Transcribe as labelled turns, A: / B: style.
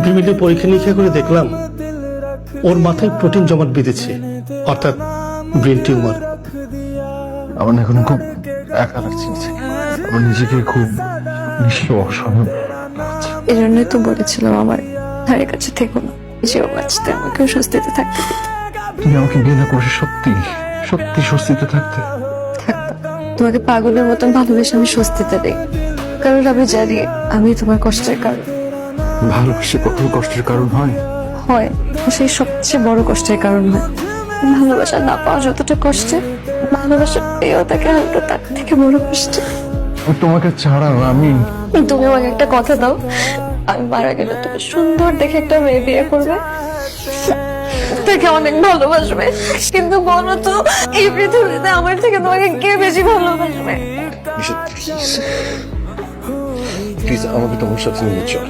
A: বিভিন্ন পরীক্ষা নিরীক্ষা করে দেখলাম ওর মাথায় প্রোটিন জমাট বেঁধেছে, অর্থাৎ ব্রেন টিউমার।
B: আমার এখন খুব একা লাগছে, আমার নিজেকে খুব নিঃস্ব অসহায় লাগছে।
C: এই জন্যই তো বলেছিলাম আমার ধারে কাছে থেকো না, সেও বাঁচতে আমাকেও স্বস্তিতে থাকতে দিতে।
B: তুমি আমাকে বিয়ে না করে সত্যি সত্যি স্বস্তিতে থাকতে?
C: থাকতাম তোমাকে পাগলের মতন ভালোবেসে আমি স্বস্তিতে দেই, কারণ আমি জানি আমি তোমার কষ্টের কারণ।
B: ভালোবাসে কখনো কষ্টের কারণ হয়?
C: হয়, সেই সবচেয়ে বড় কষ্টের কারণ হয়। ভালোবাসা না পাওয়া যতটা কষ্টে, ভালোবাসা পেয়েও তাকে হারানো তার থেকে বড় কষ্টে।
B: আমি তোমাকে ছাড়া আমি
C: তুমি আমাকে একটা কথা দাও, আমি মারা গেলে তুমি সুন্দর দেখে একটা মেয়ে বিয়ে করবে, তাকে অনেক ভালোবাসবে, কিন্তু বলো তো এই পৃথিবীতে আমার থেকে তোমাকে কে বেশি ভালোবাসবে?
B: প্লিজ আমাকে তোমার সাথে নিয়ে চল।